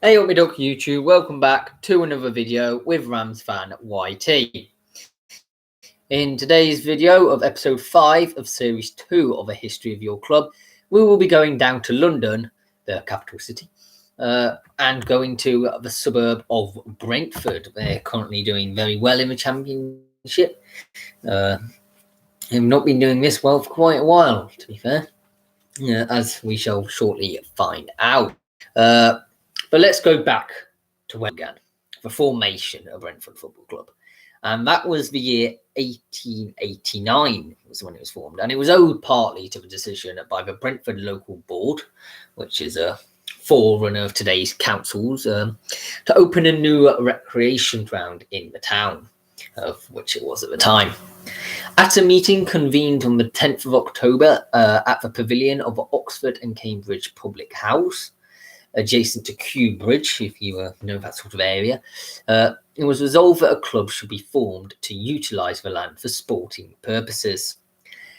Hey up my duck YouTube, welcome back to another video with Rams fan YT. In today's video of episode 5 of series 2 of A History of Your Club, we will be going down to London, the capital city, and going to the suburb of Brentford. They're currently doing very well in the championship. They've not been doing this well for quite a while, to be fair, as we shall shortly find out. But let's go back to when it began, the formation of Brentford Football Club. And that was the year 1889 was when it was formed. And it was owed partly to the decision by the Brentford Local Board, which is a forerunner of today's councils, to open a new recreation ground in the town, of which it was at the time. At a meeting convened on the 10th of October at the pavilion of Oxford and Cambridge Public House, adjacent to Kew Bridge, if you know that sort of area, it was resolved that a club should be formed to utilise the land for sporting purposes.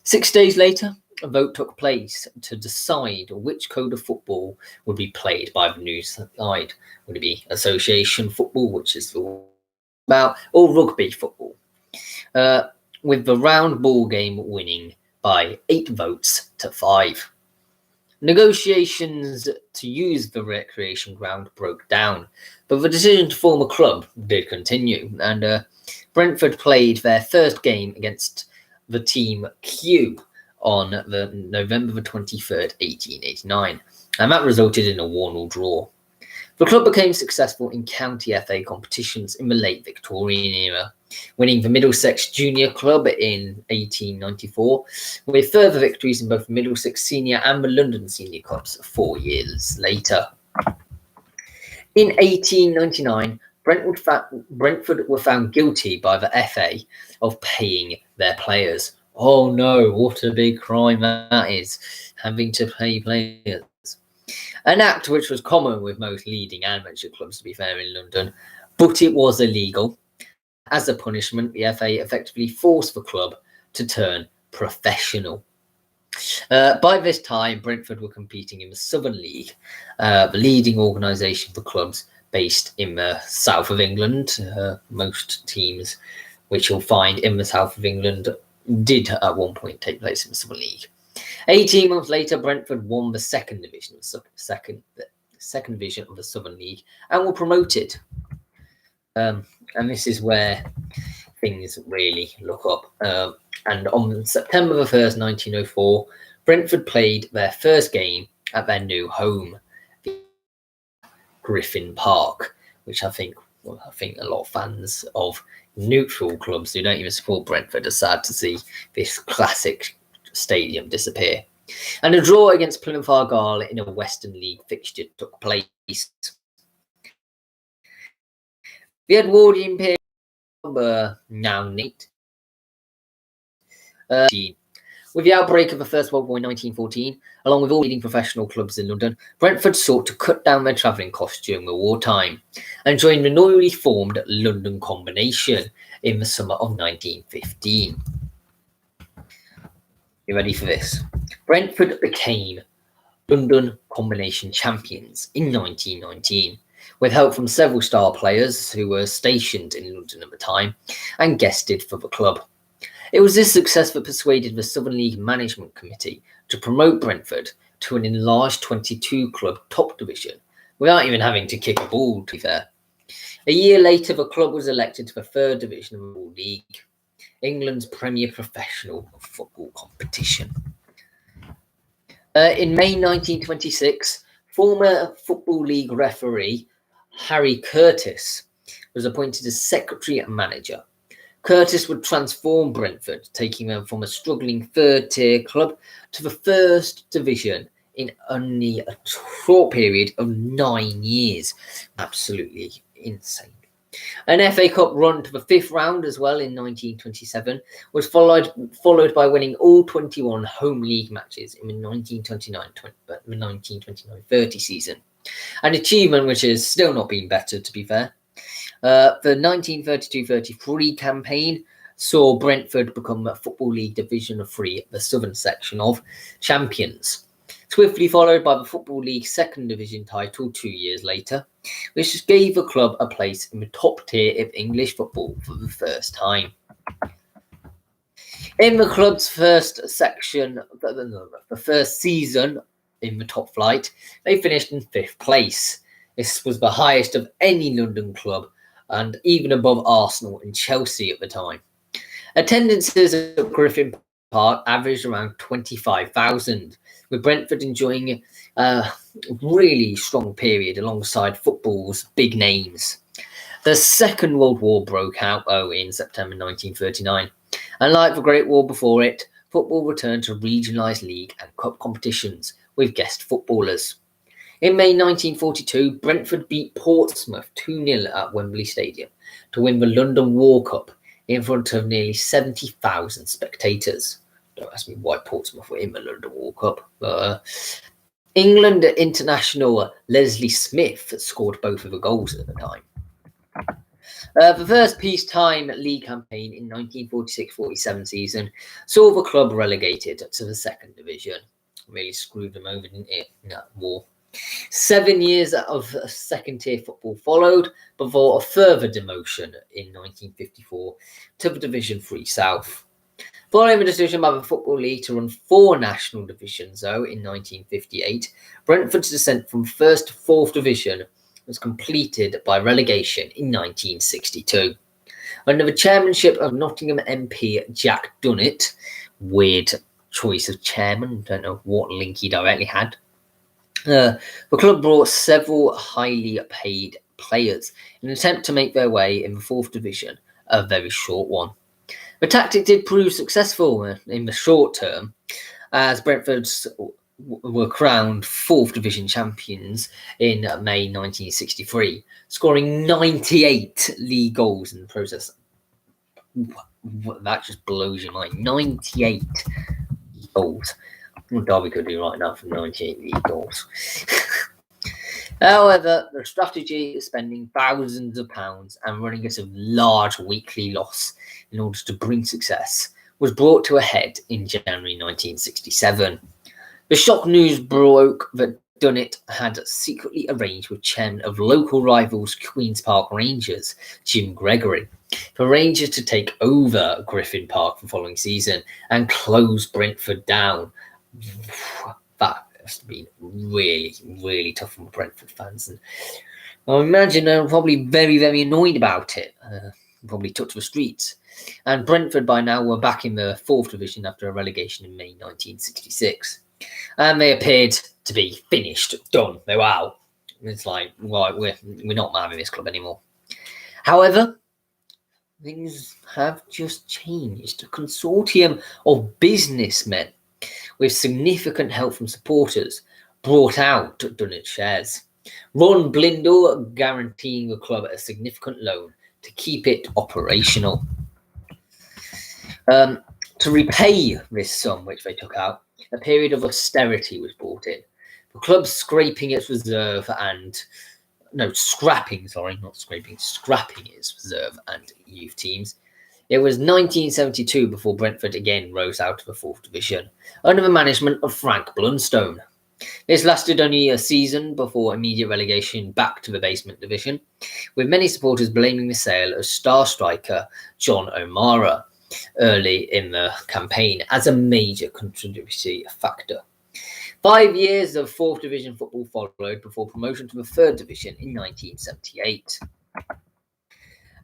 6 days later, a vote took place to decide which code of football would be played by the new side. Would it be association football, which is all about, or rugby football? With the round ball game winning by 8 votes to 5. Negotiations to use the recreation ground broke down, but the decision to form a club did continue, and Brentford played their first game against the team Kew on the November 23rd, 1889, and that resulted in a 1-1 draw. The club became successful in county FA competitions in the late Victorian era, winning the Middlesex Junior Club in 1894, with further victories in both the Middlesex Senior and the London Senior Cups 4 years later. In 1899, Brentford were found guilty by the FA of paying their players. Oh no, what a big crime that is, having to pay players. An act which was common with most leading amateur clubs, to be fair, in London, but it was illegal. As a punishment, the FA effectively forced the club to turn professional. By this time, Brentford were competing in the Southern League, the leading organisation for clubs based in the south of England. Most teams which you'll find in the south of England did at one point take place in the Southern League. 18 months later, Brentford won the second division of the Southern League and were promoted. And this is where things really look up. And on September 1st, 1904, Brentford played their first game at their new home, Griffin Park, which I think a lot of fans of neutral clubs who don't even support Brentford are sad to see this classic stadium disappear. And a draw against Plymouth Argyle in a Western League fixture took place. The Edwardian period were now neat. With the outbreak of the First World War in 1914, along with all leading professional clubs in London, Brentford sought to cut down their travelling costs during the wartime and joined the newly formed London Combination in the summer of 1915. You ready for this? Brentford became London Combination champions in 1919, with help from several star players who were stationed in London at the time and guested for the club. It was this success that persuaded the Southern League Management Committee to promote Brentford to an enlarged 22-club top division without even having to kick a ball, to be fair. A year later, the club was elected to the 3rd division of the Football League, England's premier professional football competition. In May 1926, former Football League referee Harry Curtis was appointed as secretary and manager. Curtis would transform Brentford, taking them from a struggling 3rd-tier club to the 1st division in only a short period of 9 years. Absolutely insane. An FA Cup run to the 5th round as well in 1927 was followed by winning all 21 home league matches in the 1929-30 season. An achievement which has still not been better, to be fair. The 1932-33 campaign saw Brentford become a Football League Division of 3, the southern section of champions. swiftly followed by the Football League Second Division title 2 years later, which gave the club a place in the top tier of English football for the first time. In the club's first section, the first season in the top flight, they finished in 5th place. This was the highest of any London club, and even above Arsenal and Chelsea at the time. Attendances at Griffin Park averaged around 25,000, with Brentford enjoying a really strong period alongside football's big names. The Second World War broke out in September 1939, and like the Great War before it, football returned to regionalised league and cup competitions with guest footballers. In May 1942, Brentford beat Portsmouth 2-0 at Wembley Stadium to win the London War Cup in front of nearly 70,000 spectators. Don't ask me why Portsmouth were in the London War Cup. England international Leslie Smith scored both of the goals at the time. The first peacetime league campaign in 1946-47 season saw the club relegated to the second division. Really screwed them over, didn't it, in that war? 7 years of second-tier football followed before a further demotion in 1954 to the Division 3 South. Following the decision by the Football League to run 4 national divisions, though, in 1958, Brentford's descent from 1st to 4th Division was completed by relegation in 1962. Under the chairmanship of Nottingham MP Jack Dunnett, weird choice of chairman, don't know what link he directly had, the club brought several highly paid players in an attempt to make their way in the 4th Division, a very short one. The tactic did prove successful in the short term, as Brentford were crowned 4th Division champions in May 1963, scoring 98 league goals in the process. That just blows your mind. 98 goals. What Derby could do right now for 98 league goals. However, the strategy of spending thousands of pounds and running at a large weekly loss in order to bring success was brought to a head in January 1967. The shock news broke that Dunnett had secretly arranged with chairman of local rivals Queen's Park Rangers, Jim Gregory, for Rangers to take over Griffin Park the following season and close Brentford down. That must have been really, really tough on Brentford fans. And I imagine they're probably very, very annoyed about it. Probably took to the streets. And Brentford by now were back in the 4th Division after a relegation in May 1966. And they appeared to be finished, done. They were out. It's like, right, we're not having this club anymore. However, things have just changed. A consortium of businessmen with significant help from supporters brought out Dunnett shares. Ron Blindell guaranteeing the club a significant loan to keep it operational. To repay this sum, which they took out, a period of austerity was brought in. The club scrapping its reserve scrapping its reserve and youth teams. It was 1972 before Brentford again rose out of the 4th Division, under the management of Frank Blunstone. This lasted only a season before immediate relegation back to the basement division, with many supporters blaming the sale of star striker John O'Mara early in the campaign as a major contributory factor. 5 years of 4th Division football followed before promotion to the 3rd Division in 1978.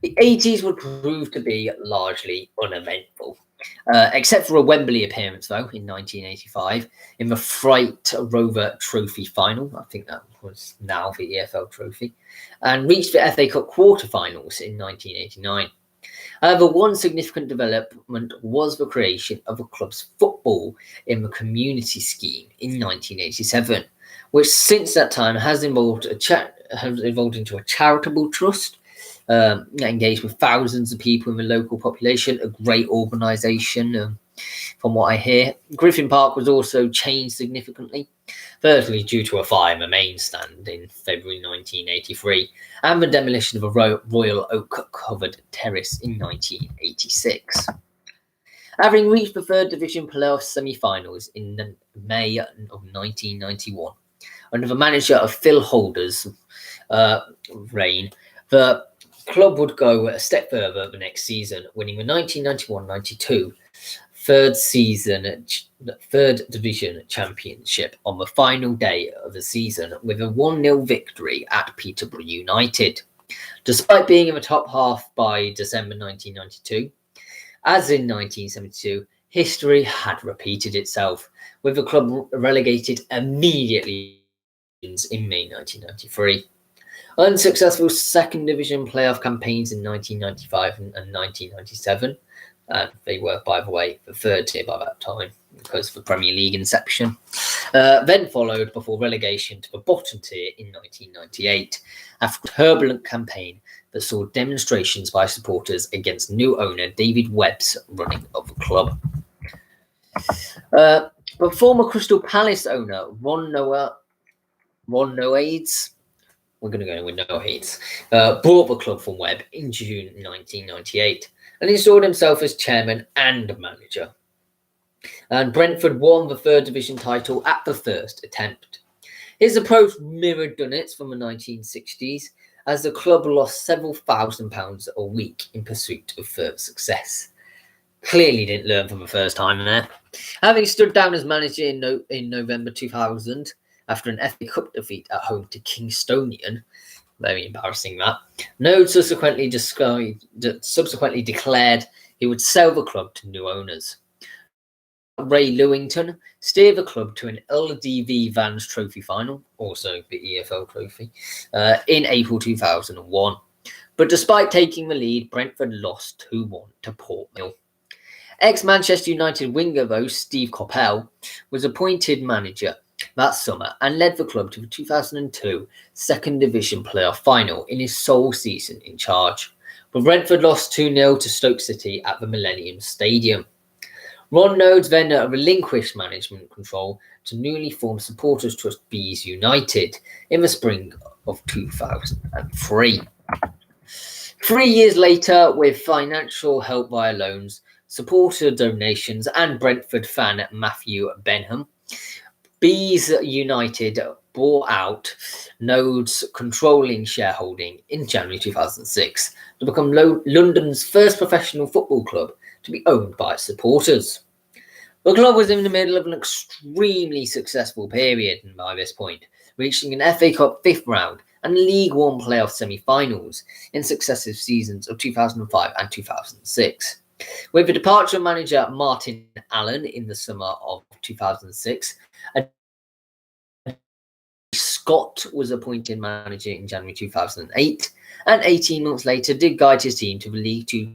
The 80s would prove to be largely uneventful, except for a Wembley appearance, though, in 1985, in the Fright Rover Trophy final. I think that was now the EFL Trophy, and reached the FA Cup quarter-finals in 1989. However, one significant development was the creation of the club's football in the community scheme in 1987, which since that time has evolved into a charitable trust, engaged with thousands of people in the local population, a great organisation from what I hear. Griffin Park was also changed significantly, firstly due to a fire in the main stand in February 1983 and the demolition of a royal oak covered terrace in 1986. having reached the third division playoff semi-finals in May of 1991. Under the manager of Phil Holder's reign, the club would go a step further the next season, winning the 1991-92 third division championship on the final day of the season with a 1-0 victory at Peterborough United. Despite being in the top half by December 1992, as in 1972, history had repeated itself, with the club relegated immediately in May 1993. Unsuccessful second division playoff campaigns in 1995 and 1997. They were, by the way, the third tier by that time because of the Premier League inception. Then followed before relegation to the bottom tier in 1998, after a turbulent campaign that saw demonstrations by supporters against new owner David Webb's running of the club. But former Crystal Palace owner Ron Noades, we're going to go with Noades, bought the club from Webb in June 1998 and installed himself as chairman and manager. And Brentford won the third division title at the first attempt. His approach mirrored Dunnett's from the 1960s, as the club lost several £1,000s a week in pursuit of further success. Clearly didn't learn from the first time there. Having stood down as manager in November 2000 after an FA Cup defeat at home to Kingstonian, very embarrassing that, Node subsequently declared he would sell the club to new owners. Ray Lewington steered the club to an LDV Vans Trophy final, also the EFL Trophy, in April 2001. But despite taking the lead, Brentford lost 2-1 to Port Mill. Ex-Manchester United winger, though, Steve Coppell, was appointed manager that summer and led the club to the 2002 second division playoff final in his sole season in charge. But Brentford lost 2-0 to Stoke City at the Millennium Stadium. Ron Nodes then relinquished management control to newly formed Supporters Trust Bees United in the spring of 2003. 3 years later, with financial help via loans, supporter donations and Brentford fan Matthew Benham, Bees United bought out Node's controlling shareholding in January 2006 to become London's first professional football club to be owned by supporters. The club was in the middle of an extremely successful period by this point, reaching an FA Cup fifth round and League One playoff semi-finals in successive seasons of 2005 and 2006. With the departure of manager Martin Allen in the summer of 2006, Scott was appointed manager in January 2008, and 18 months later did guide his team to the League Two